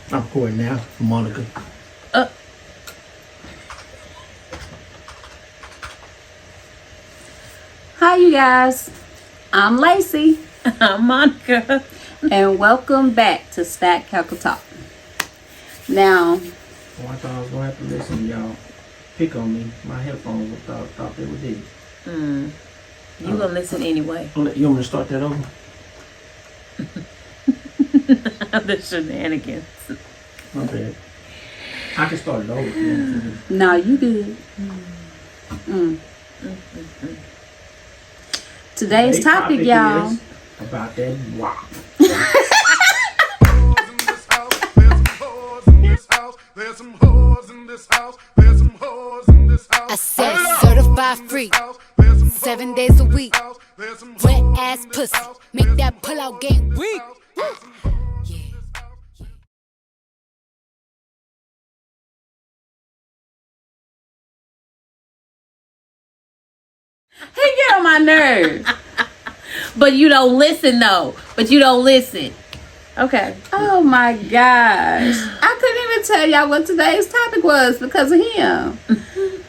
I'm recording now, Monica. Hi, you guys. I'm Lacey. I'm Monica. And welcome back to Stack Calca Talk. Now, I thought I was going to have to listen to y'all pick on me. My headphones thought they were dead. You gonna listen anyway. You want me to start that over? The shenanigans. My bad. I can start it over. If you want me to. no, you good. Today's topic, y'all. Is about that WAP. There's some whores in this house. There's some whores in this house. I said certified freak, 7 days a week. Wet ass pussy, make that pull out game weak. He get on my nerves. But you don't listen though. But you don't listen. Okay. Oh my gosh. I couldn't even tell y'all what today's topic was because of him.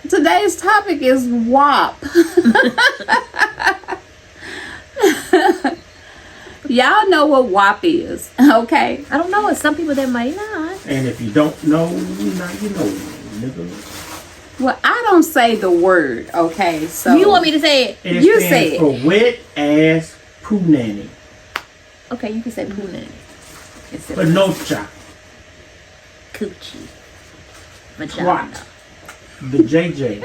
Today's topic is WAP. Y'all know what WAP is, okay? I don't know. It's some people that might not. And if you don't know, now you know, nigga. Well, I don't say the word, okay? So You want me to say it? It You stands say it. for wet ass poo nanny. Okay, you can say poo nanny. Instead But of no cha. coochie. Vagina. Twat. The JJ.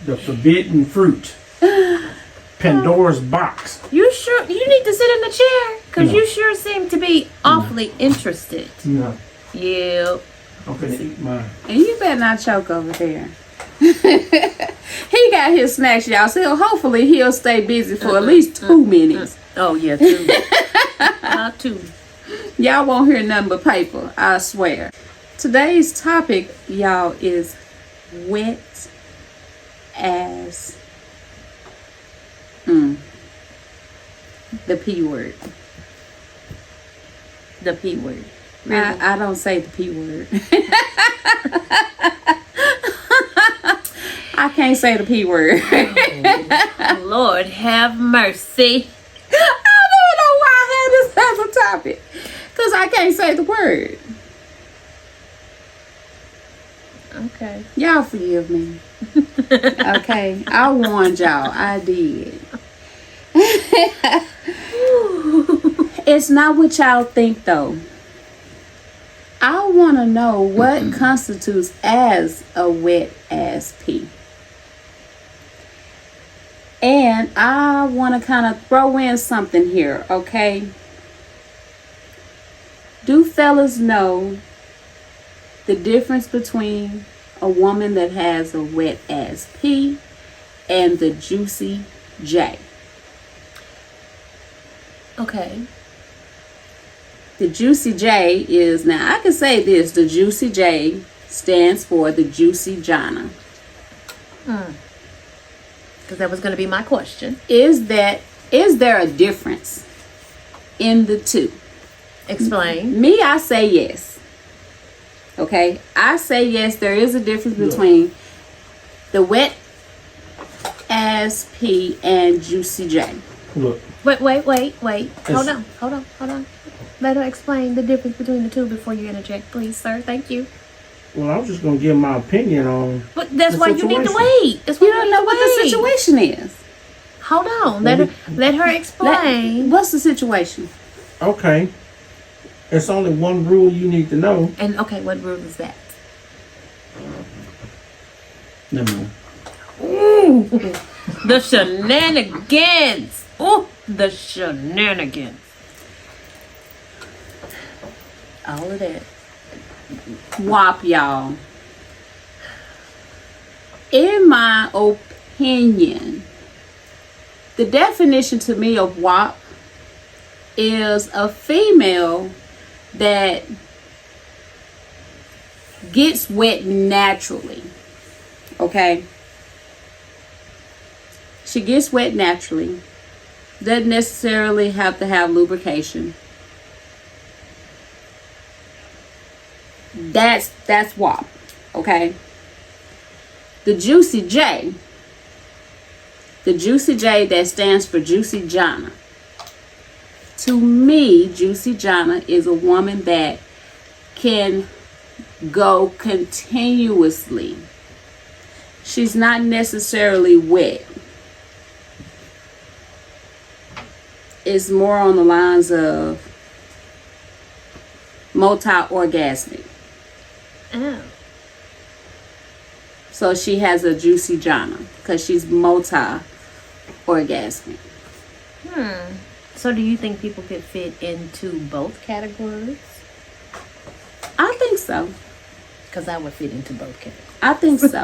The forbidden fruit. Pandora's box. You sure? You need to sit in the chair. Because No. you sure seem to be awfully interested. No. Yeah. I'm gonna eat mine. And you better not choke over there. He got his snacks, y'all. So hopefully he'll stay busy for at least 2 minutes. Oh, yeah, two. Not two. Y'all won't hear nothing but paper, I swear. Today's topic, y'all, is wet ass. The P word. The P word. I don't say the P word. I can't say the P word. Lord have mercy. I don't know why I had this as a topic. Because I can't say the word. Okay. Y'all forgive me. Okay. I warned y'all. I did. It's not what y'all think though. I want to know what constitutes as a wet ass pee. And I want to kind of throw in something here, okay? Do fellas know the difference between a woman that has a wet ass pee and the Jucy J? Okay. The Jucy J is, now I can say this, the Jucy J stands for the Juicy Jana. Because that was going to be my question. Is there a difference in the two? Explain. Me, I say yes. Okay, I say yes, there is a difference between the wet ass pee and Jucy J. Look. Wait. Hold on. Let her explain the difference between the two before you interject, please, sir. Thank you. Well, I was just gonna give my opinion on. But that's the why you need to situation. wait. That's why You don't know what the situation is. Hold on. Let her explain. What's the situation? Okay. It's only one rule you need to know. And okay, what rule is that? Never mind. Ooh, the shenanigans. Ooh, the shenanigans. All of that. WAP, y'all. In my opinion, the definition to me of WAP is a female that gets wet naturally. Okay? She gets wet naturally. Doesn't necessarily have to have lubrication. That's WAP. Okay. The Jucy J that stands for Juicy Jana. To me, Juicy Jana is a woman that can go continuously. She's not necessarily wet. It's more on the lines of multi-orgasmic. Oh. So she has a Juicy Jana because she's multi-orgasmic. So do you think people could fit into both categories? I think so. Because I would fit into both categories. I think so.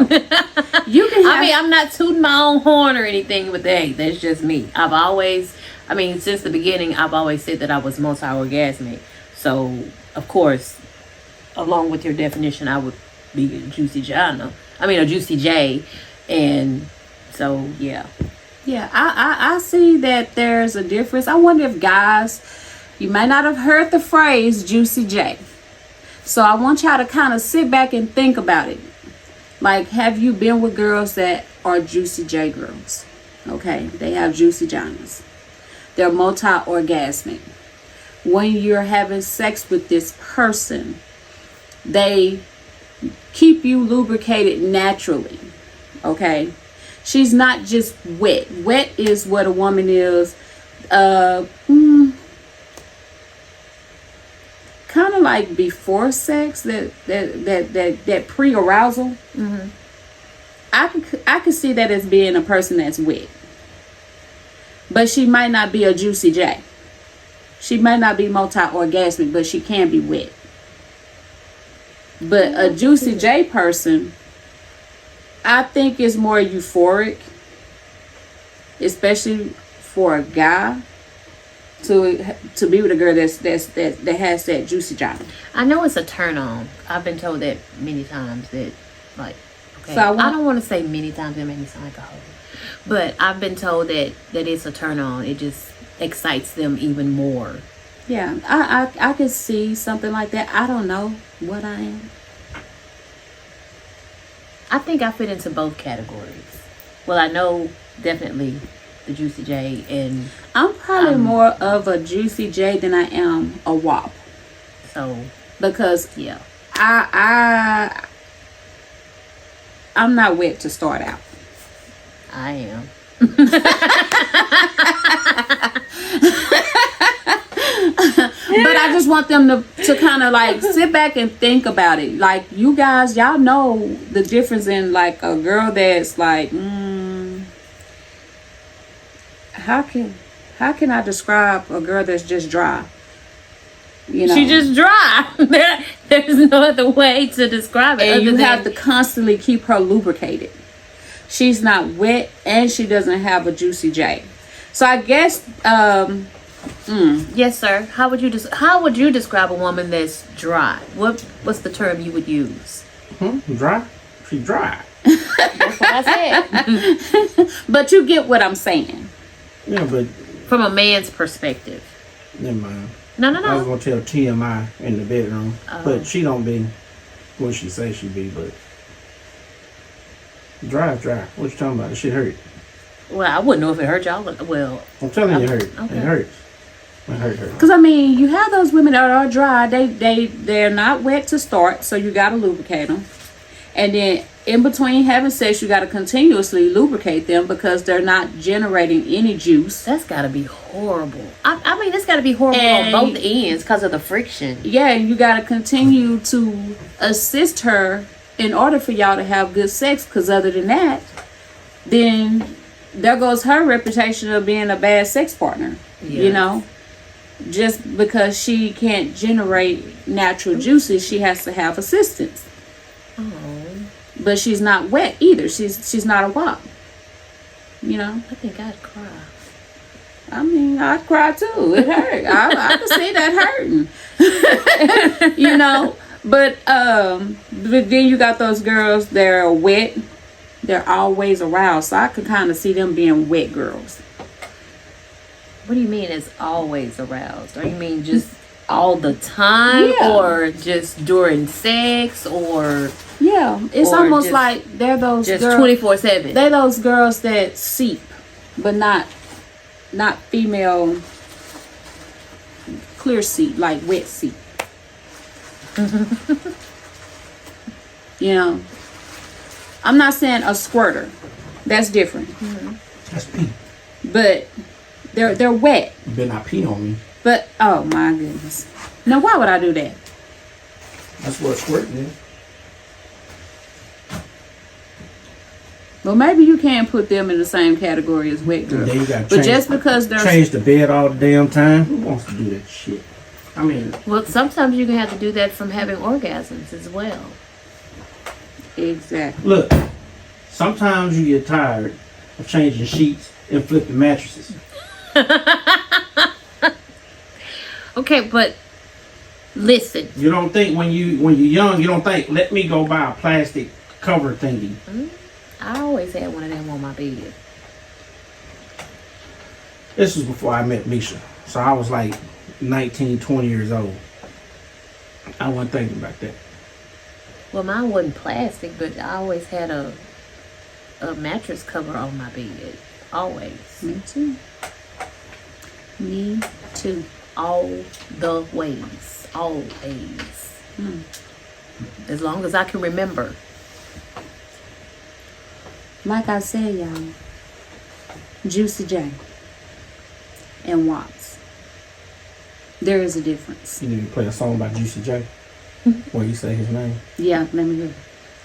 You can have, I mean, I'm not tooting my own horn or anything, but hey, that's just me. Since the beginning, I've always said that I was multi-orgasmic. So, of course, along with your definition, I would be a Juicy Jana. a Jucy J. And so, yeah. Yeah, I see that there's a difference. I wonder if guys, you might not have heard the phrase Jucy J. So I want y'all to kind of sit back and think about it. Like, have you been with girls that are Jucy J girls? Okay, they have Juicy Jonas. They're multi-orgasmic. When you're having sex with this person, they keep you lubricated naturally. Okay? She's not just wet. Wet is what a woman is. Kind of like before sex, that pre-arousal. Mm-hmm. I could see that as being a person that's wet. But she might not be a Juicy J. She might not be multi-orgasmic, but she can be wet. But a Juicy J person, I think, is more euphoric, especially for a guy to be with a girl that has that Juicy J. I know it's a turn on. I've been told that many times that, like, okay, So I don't want to say many times, that make me sound like a hoe. But I've been told that it's a turn on. It just excites them even more. Yeah, I could see something like that. I don't know what I am. I think I fit into both categories. Well, I know definitely the Juicy J, and I'm probably more of a Juicy J than I am a WAP. so Because yeah. I'm not wet to start out. I am. But I just want them to kind of like sit back and think about it. Like, you guys, y'all know the difference in like a girl that's like, how can I describe a girl that's just dry? You know, She just dry. There's no other way to describe it. and other you than- have to constantly keep her lubricated. She's not wet, and she doesn't have a Juicy J. So I guess, Yes, sir. How would you describe a woman that's dry? What's the term you would use? Dry? She dry. That's what I said. but you get what I'm saying. Yeah, but From a man's perspective. never mind. No. I was gonna tell TMI in the bedroom, Oh. but she don't be what she say she be. But dry. What you talking about? That shit hurt. Well, I wouldn't know if it hurt y'all. Well, I'm telling you, it hurt. Okay. It hurts. It hurt. Because, I mean, you have those women that are dry. They're not wet to start, so you got to lubricate them. And then in between having sex, you got to continuously lubricate them because they're not generating any juice. that's got to be horrible. I mean, it's got to be horrible And- on both ends because of the friction. Yeah, and you got to continue to assist her in order for y'all to have good sex. Because other than that, then there goes her reputation of being a bad sex partner. You Yes. know? Just because she can't generate natural juices, she has to have assistance. Oh. But she's not wet either. She's not a WAP. You know? I think I'd cry. I mean, I'd cry too. It hurt. I can see that hurting. You know? But then you got those girls that are wet. They're always aroused. So I could kind of see them being wet girls. What do you mean it's always aroused? Or you mean just all the time, Yeah. or just during sex, or Yeah, it's Or almost just- like they're those just girls. 24/7? They're those girls that seep, but not female clear seep, like wet seep. You know, I'm not saying a squirter. That's different. That's pee. But they're wet. You better not pee on me. But oh my goodness. Now why would I do that? That's what squirting is. Well, maybe you can't put them in the same category as wet And girls. then you gotta But change, just because they're change the bed all the damn time. Who wants to do that shit? I mean, Well, sometimes you can have to do that from having orgasms as well. exactly. look. Sometimes you get tired of changing sheets and flipping mattresses. Okay, but listen. You don't think when you're young, you don't think, let me go buy a plastic cover thingy. I always had one of them on my bed. This was before I met Misha. So I was like 19, 20 years old. I wasn't thinking about that. Well, mine wasn't plastic, but I always had a mattress cover on my bed. Always. Me too. Me too. All the ways. Always. As long as I can remember. Like I said, y'all, Jucy J and WAPs. There is a difference. You need to play a song by Jucy J. Where you say his name. Yeah, let me hear.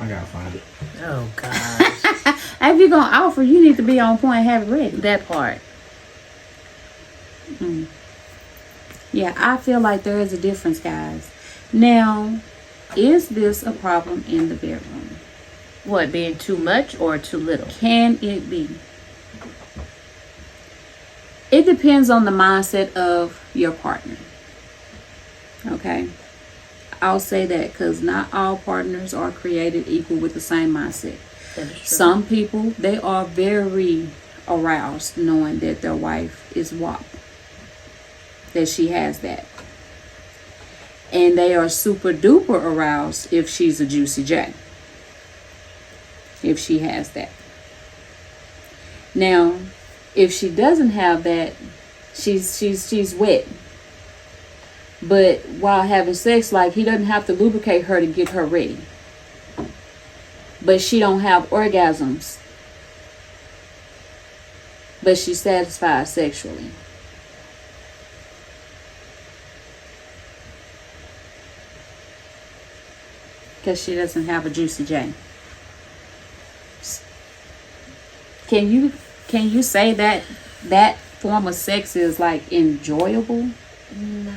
I gotta find it. Oh, gosh. If you're gonna offer, you need to be on point and have it ready. That part. Yeah, I feel like there is a difference, guys. Now, is this a problem in the bedroom? What, being too much or too little? Can it be? It depends on the mindset of your partner. Okay? I'll say that because not all partners are created equal with the same mindset. That is true. Some people, they are very aroused knowing that their wife is WAP. That she has that. And they are super duper aroused if she's a Jucy J. If she has that. Now, if she doesn't have that, she's wet. But while having sex, like, he doesn't have to lubricate her to get her ready. But she don't have orgasms. But she's satisfied sexually. Because she doesn't have a Jucy J. Can you say that that form of sex is like enjoyable? No,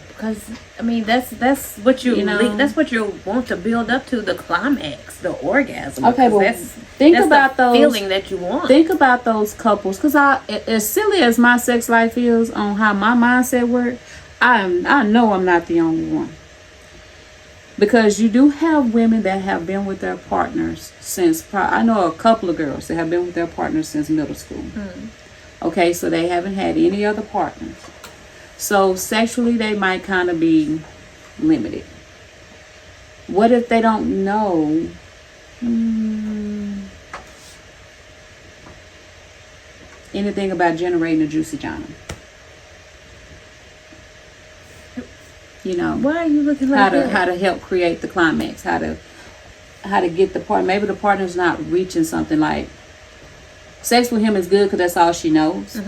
because I mean that's what you, You know? that's what you want to build up to, the climax, the orgasm. Okay, because well, think that's about the those feeling that you want. Think about those couples, because as silly as my sex life is on how my mindset works, I know I'm not the only one. Because you do have women that have been with their partners since, I know a couple of girls that have been with their partners since middle school. Okay, so they haven't had any other partners. So sexually, they might kind of be limited. What if they don't know? Anything about generating a Juicy John? You know, Why are you looking like that? how to help create the climax, how to get the part. Maybe the partner's not reaching something, like sex with him is good because that's all she knows.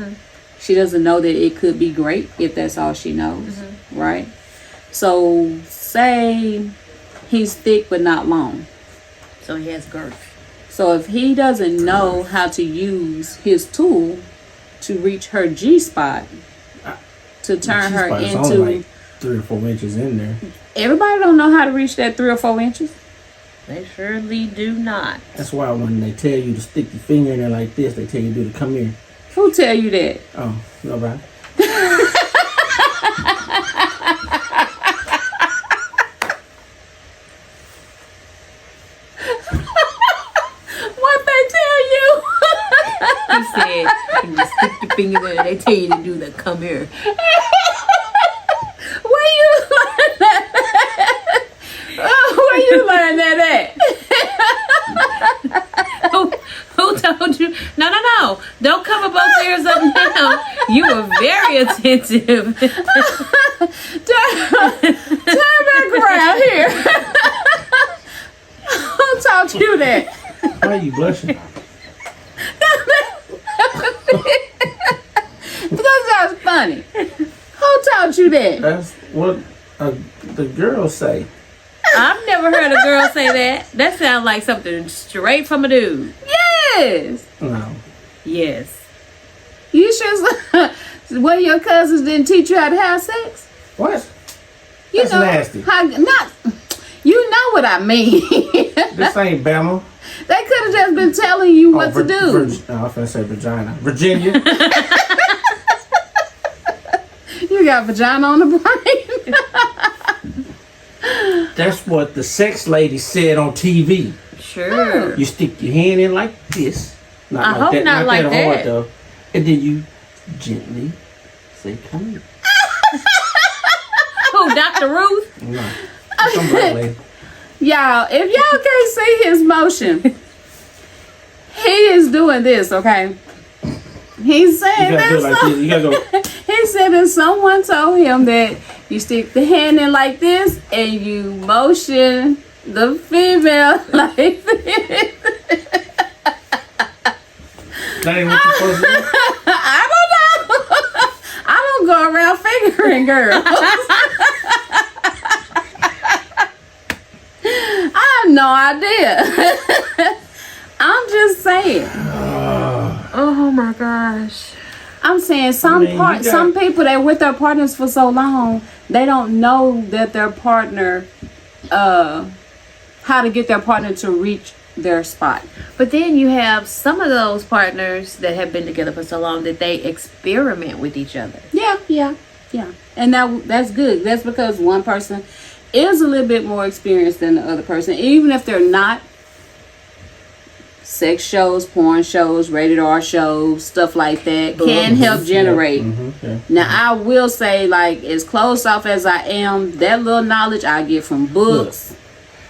She doesn't know that it could be great if that's all she knows, right? So say he's thick but not long. So he has girth. So if he doesn't know how to use his tool to reach her G spot, to turn her G-spot's into, only like 3 or 4 inches in there. everybody don't know how to reach that 3 or 4 inches. They surely do not. That's why when they tell you to stick your finger in there like this, they tell you to do the come here. Who tell you that? Oh, nobody. What they tell you? He said, you can just stick your finger there. They tell you to do the come here. Where you You were very attentive. Turn back around here. Who taught you that? Why are you blushing? Because that's funny. Who taught you that? That's what the girls say. I've never heard a girl say that. That sounds like something straight from a dude. Yes. No. Yes. You sure? One of your cousins didn't teach you how to have sex? What? You That's know, nasty. Not. You know what I mean. This ain't Bama. They could have just been telling you what to do. I was finna say vagina. Virginia. You got vagina on the brain. That's what the sex lady said on TV. Sure. You stick your hand in like this. Not I like hope that. not like that that. hard though. And then you gently say, "Come here." Who, Dr. Ruth? No. Some black lady. Y'all, if y'all can't see his motion, he is doing this, okay? He's saying You gotta do it that like this. You gotta go. he said that someone told him that you stick the hand in like this and you motion the female like this. That ain't what you supposed to do. I don't know. I don't go around fingering girls. I have no idea. I'm just saying. Oh my gosh. I'm saying some people that with their partners for so long, they don't know that their partner, how to get their partner to reach their spot. But then you have some of those partners that have been together for so long that they experiment with each other. Yeah. And that's good. That's because one person is a little bit more experienced than the other person, even if they're not. Sex shows, porn shows, rated R shows, stuff like that can help generate. Yeah. Now, I will say, like, as closed off as I am, that little knowledge I get from books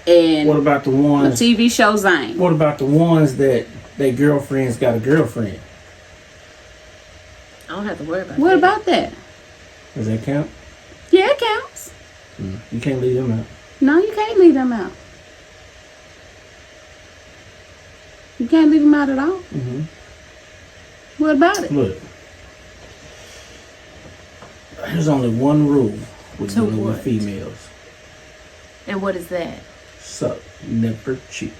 and What about the ones? TV shows I ain't. What about the ones that their girlfriends got a girlfriend? I don't have to worry about What that. about that? Does that count? Yeah, it counts. You can't leave them out. No, you can't leave them out. You can't leave them out at all. What about it? Look, there's only one rule with To dealing what? with females: And what is that? suck, never cheat.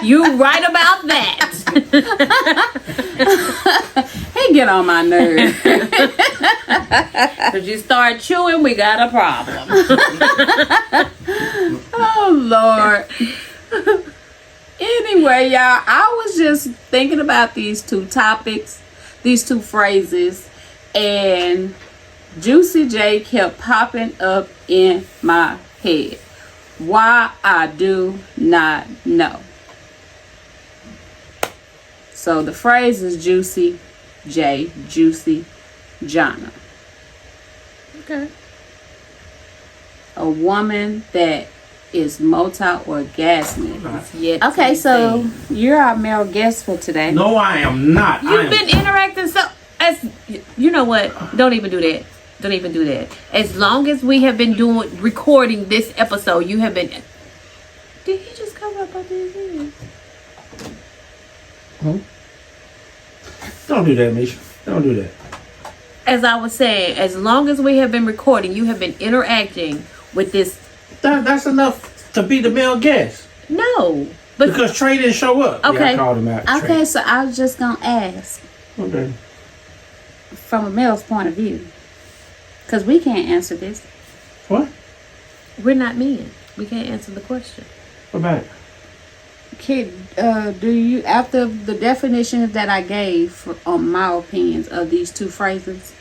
You right about that. He get on my nerves. Because you start chewing, we got a problem. Oh, Lord. Anyway, y'all, I was just thinking about these two topics, these two phrases, and Jucy J kept popping up in my head. Why, I do not know. So the phrase is Jucy J, Juicy Jonna. Okay. A woman that is multi-orgasmic. Yet Okay, to so be you're our male guest for today. No, I am not. seen. You've been interacting so. As you know what? Don't even do that. Don't even do that. As long as we have been recording this episode, you have been. Did he just cover up on his ears? Don't do that, Misha. Don't do that. As I was saying, as long as we have been recording, you have been interacting with this. That's enough to be the male guest. No, but Because Trey didn't show up. Yeah, Okay. I called him out. Okay, Trey. so I was just gonna ask Okay. from a male's point of view, because we can't answer this. What? we're not men. We can't answer the question. What about it? Kid, do you, after the definition that I gave on my opinions of these two phrases,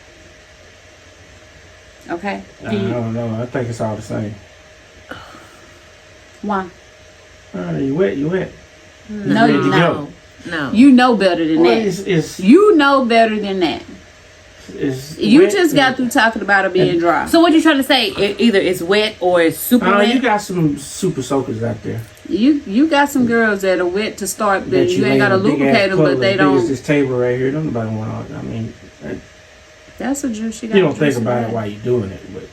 okay? I don't know. I think it's all the same. Why? You wet. No, Ready you to not. go. No. You know better than Well, that. it's You know better than that. You wet just got through talking about it being dry. So what you trying to say? Either it's wet or it's super wet. You got some super soakers out there. You got some girls that are wet to start, but that you ain't got to lubricate them, but they As don't. this table right here, nobody want all. I mean, That's a juice she got. you don't think about it while you're doing it, but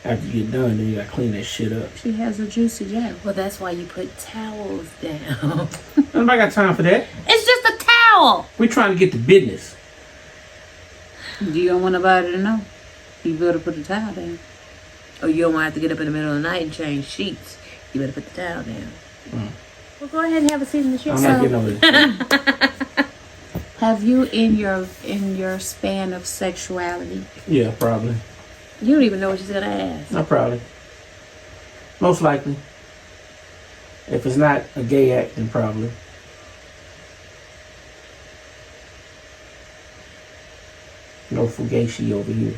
after you get done, then you got to clean that shit up. She has a Juicy J. Well, that's why you put towels down. Nobody got time for that. It's just a towel. We're trying to get to business. You don't want nobody to know. You better put the towel down. Or you don't want to have to get up in the middle of the night and change sheets. You better put the towel down. Well, go ahead and have a seat in the chair. I'm not getting over this. Have you in your span of sexuality? Yeah, probably. You don't even know what she's gonna ask. Not probably. Most likely. If it's not a gay act, then probably. No fugazi over here.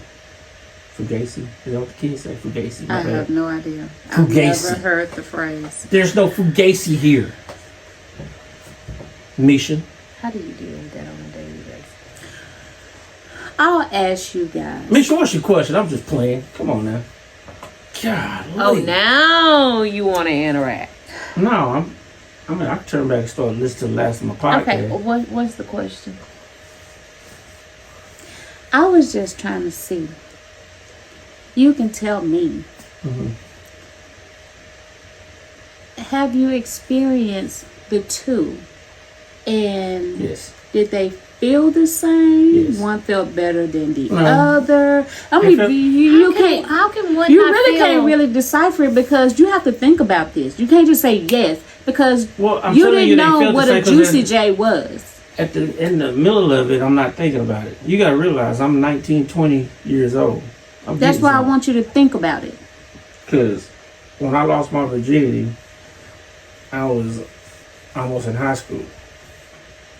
Fugazi? Is that what the kids say? Fugazi. I have no idea. I've Fugazi. never heard the phrase. There's no fugazi here. Misha. How do you deal with that on a daily basis? I'll ask you guys. Misha, what's your question? I'm just playing. Come on now. God. Oh, now you want to interact. No, I mean, I can turn back and start listening to the last of my podcast. Okay, what's the question? I was just trying to see. You can tell me. Mm-hmm. Have you experienced the two? And Yes. did they feel the same? Yes. One felt better than the No. other. I mean, felt- you can't. How can one You not really feel? can't really decipher it because you have to think about this. You can't just say yes because Well, I'm you telling didn't you, they know felt the what same a 'cause Juicy then- J was. In the middle of it, I'm not thinking about it. You got to realize I'm 19, 20 years old. That's why I want you to think about it. Because when I lost my virginity, I was almost in high school.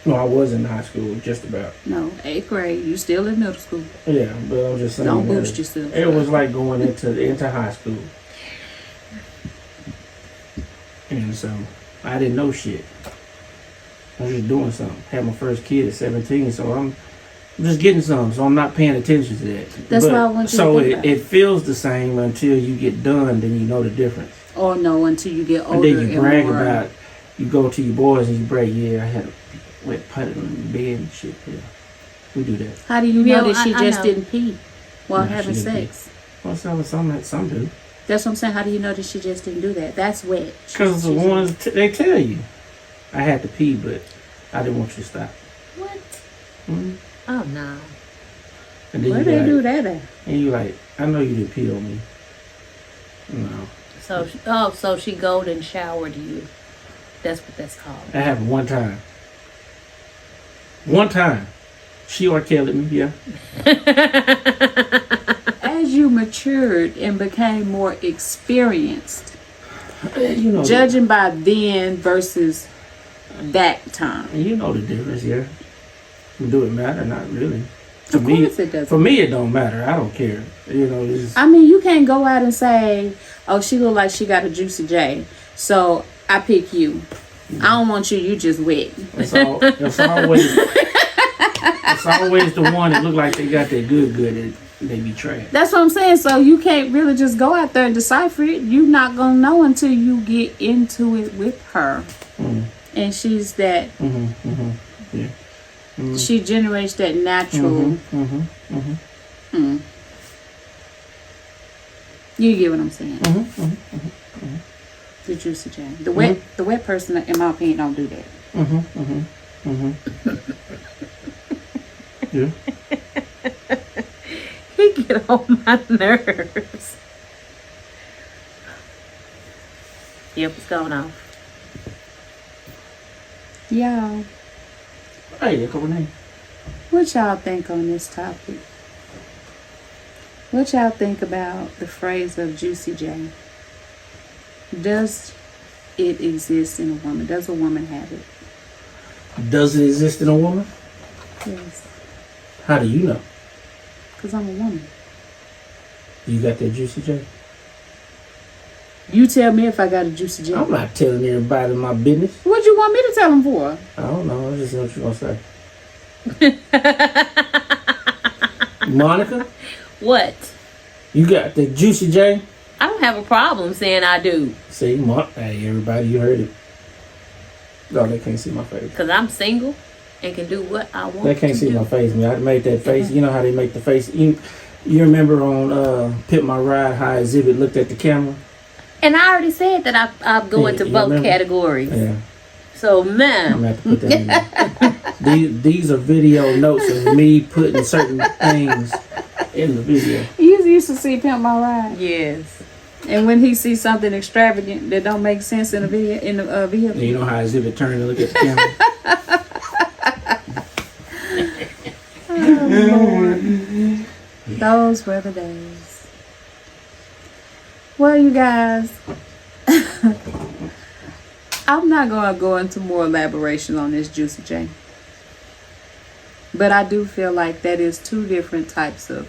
No, I was in high school, just about. No, 8th grade. You still in middle school. Yeah, but I'm just saying. Don't that boost yourself. It was like going into high school. And so, I didn't know shit. I was just doing something. Had my first kid at 17, so I'm just getting something, so I'm not paying attention to that. That's why I want you to think about it. it feels the same until you get done, then you know the difference. Or no, until you get And older. then you brag more. about, you go to your boys and you brag, yeah, I had a wet putty on the bed and shit. Yeah, we do that. How do you Yeah, know that she I just know. didn't pee while No, having she didn't pee. sex? Well, some do. That's what I'm saying. How do you know that she just didn't do that? That's wet. Because the ones, they tell you. I had to pee, but I didn't want you to stop. What? Mhm. Oh no. And then Where you they like, do that at? And you like, I know you didn't pee on me. No. So she golden showered you. That's what that's called. That happened one time. One time. She or killed me, yeah. As you matured and became more experienced, You know, judging by then versus that time. you know the difference, yeah. Do it matter? Not really. Of course it doesn't. For me, it don't matter. I don't care. You know, it's, I mean, you can't go out and say, "Oh, she look like she got a Juicy J, so I pick you." I don't want you. You just wet. it's always the one that look like they got that good and they be trash. That's what I'm saying. So you can't really just go out there and decipher it. You're not gonna know until you get into it with her, and she's that. Yeah. She generates that natural. You get what I'm saying? The Juicy J. The wet person, in my opinion, don't do that. Yeah. He get on my nerves. Yep, it's going off. Y'all, Hey, come on in. what y'all think on this topic? What y'all think about the phrase of Juicy J? Does it exist in a woman? Does a woman have it? Does it exist in a woman? Yes. How do you know? Because I'm a woman. You got that Juicy J? You tell me if I got a Juicy J. I'm not telling everybody my business. What you want me to tell them for? I don't know. I just know what you're gonna say. Monica, What? you got the Jucy J? I don't have a problem saying I do. See, hey, everybody, you heard it. No, they can't see my face. Because I'm single and can do what I want They can't to see do. my face, man. I made that face. You know how they make the face? You remember on Pimp My Ride how Exhibit looked at the camera? And I already said that I go into you both remember? categories. Yeah. So, I'm going man. to have to put that in there. These are video notes of me putting certain things in the video. You used to see Pimp My Ride. Yes. And when he sees something extravagant that don't make sense in the video, vehicle. You know how Exhibit turned and look at the camera? Those were the days. Well, you guys, I'm not going to go into more elaboration on this Jucy J. But I do feel like that is two different types of,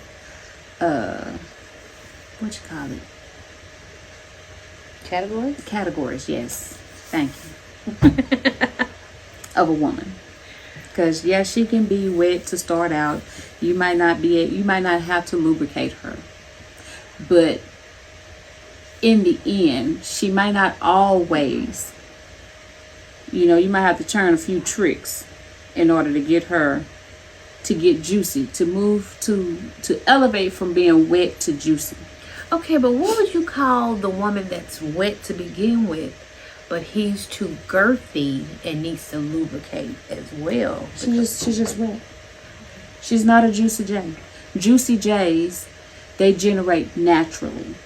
what you call it? Categories? Categories, yes. Thank you. Of a woman. Because yes, she can be wet to start out. You might not have to lubricate her. But in the end, she might not always, you might have to turn a few tricks in order to get her to get juicy, to move to elevate from being wet to juicy. Okay, but what would you call the woman that's wet to begin with, but he's too girthy and needs to lubricate as well? She's just wet. She's not a Jucy J. Jucy J's, they generate naturally,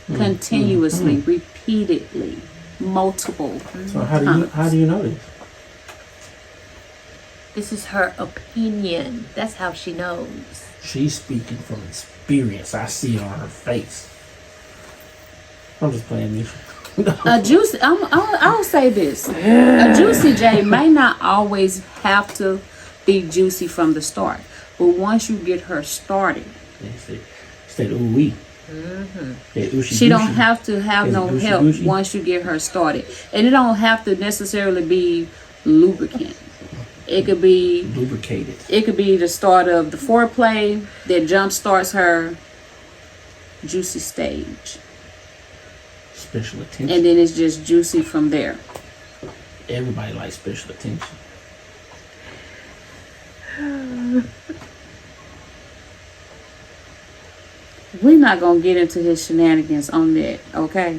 continuously, repeatedly, multiple. So how do you know this? This is her opinion. That's how she knows. She's speaking from experience. I see it on her face. I'm just playing this. I'll say this. A Jucy J may not always have to be juicy from the start. But once you get her started, It's that ooh-wee. she don't have to have no help once you get her started. And it don't have to necessarily be lubricant. It could be Lubricated. It could be the start of the foreplay that jump starts her juicy stage. Special attention. And then it's just juicy from there. Everybody likes special attention. We're not going to get into his shenanigans on that, okay?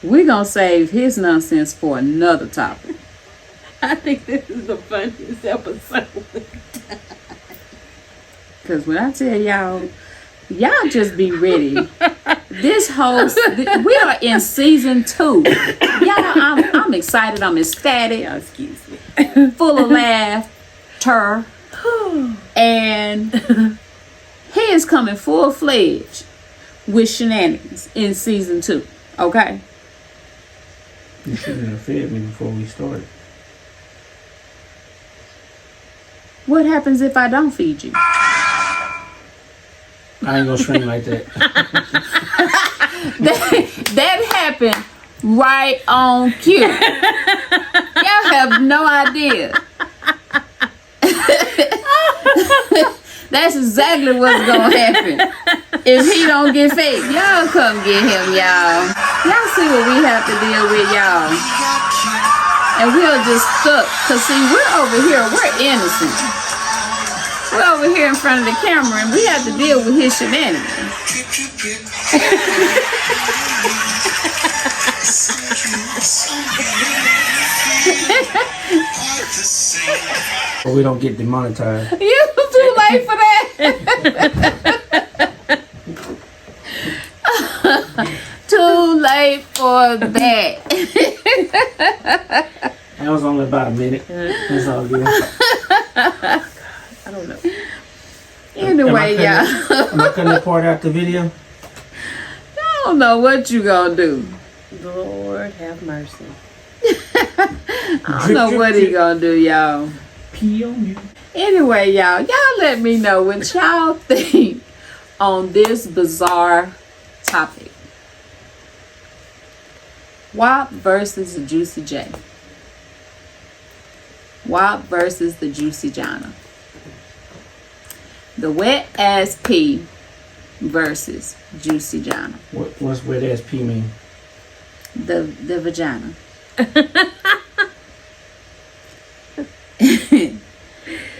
We're going to save his nonsense for another topic. I think this is the funniest episode. Because when I tell y'all just be ready. We are in season 2. Y'all, I'm excited. I'm ecstatic. Excuse me. Full of laughter. And he is coming full-fledged with shenanigans in season 2. Okay? You shouldn't have fed me before we started. What happens if I don't feed you? I ain't gonna scream like that. That happened right on cue. Y'all have no idea. That's exactly what's gonna happen if he don't get fed. Y'all come get him, y'all. Y'all see what we have to deal with, y'all. And we're just stuck. Cause see, we're over here, we're innocent. We're over here in front of the camera and we have to deal with his shenanigans. Or we don't get demonetized. You too late for that. Too late for that. That was only about a minute. That's all good. I don't know. Anyway, y'all. Am I cutting that part out the video? I don't know what you gonna do. Lord have mercy. I don't know what he gonna do, y'all. Pee on you. Anyway, y'all let me know what y'all think on this bizarre topic. WAP versus the Jucy J. WAP versus the Juicy Jana. The wet ass P versus Juicy J. What's wet ass P mean? The vagina.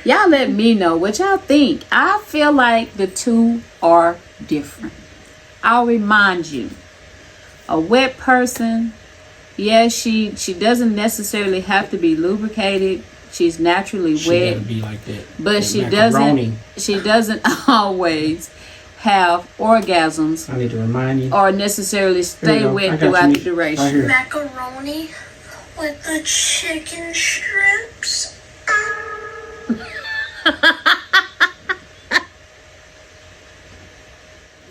Y'all let me know what y'all think. I feel like the two are different. I'll remind you, a wet person, yeah, she doesn't necessarily have to be lubricated. She's naturally She wet, gotta be like that. but That she macaroni. doesn't always have orgasms I need to remind you. or necessarily Here stay you go. I wet got throughout you. the duration. Right here. Macaroni with the chicken strips.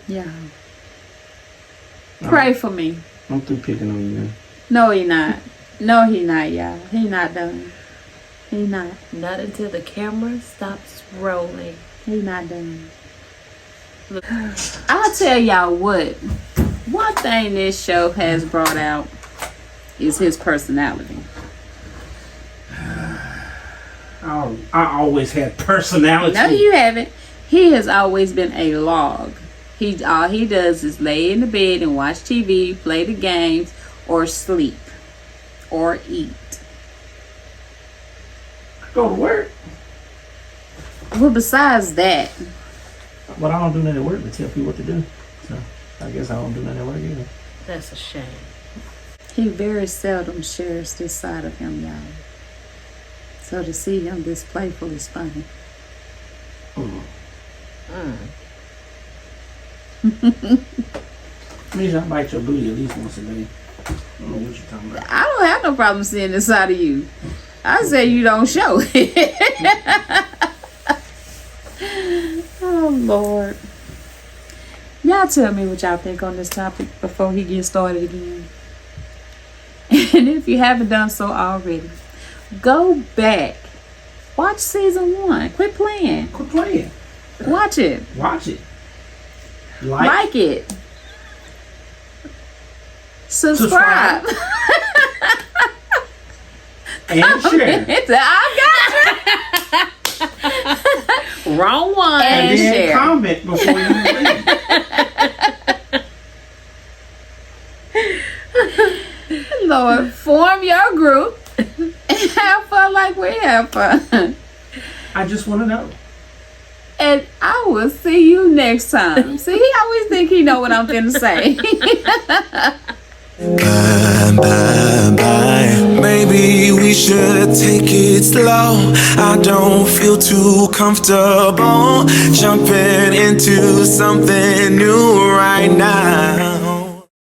Yeah. Pray for me. I'm through picking on you now. No, he not. No, he not, y'all. He not done. He not. Not until the camera stops rolling. He not done. I'll tell y'all what. One thing this show has brought out is his personality. I always had personality. No, you haven't. He has always been a log. All he does is lay in the bed and watch TV, play the games, or sleep, or eat. Go to work. Well, besides that, But I don't do nothing at work to tell people what to do. So I guess I don't do nothing at work either. That's a shame. he very seldom shares this side of him, y'all. So to see him this playful is funny. Means I bite your booty at least once a day. I don't know what you're talking about. I don't have no problem seeing this side of you. I say you don't show it. Oh, Lord. Y'all tell me what y'all think on this topic before he gets started again. And if you haven't done so already, go back. Watch season 1. Quit playing. Quit playing. Watch it. Watch it. Like it. Subscribe. And share. I got you. Wrong one. And then share. comment before you leave. Lord, form your group and have fun like we have fun. I just want to know. And I will see you next time. See, he always think he know what I'm finna say. Bye, bye, bye. Maybe we should take it slow. I don't feel too comfortable jumping into something new right now.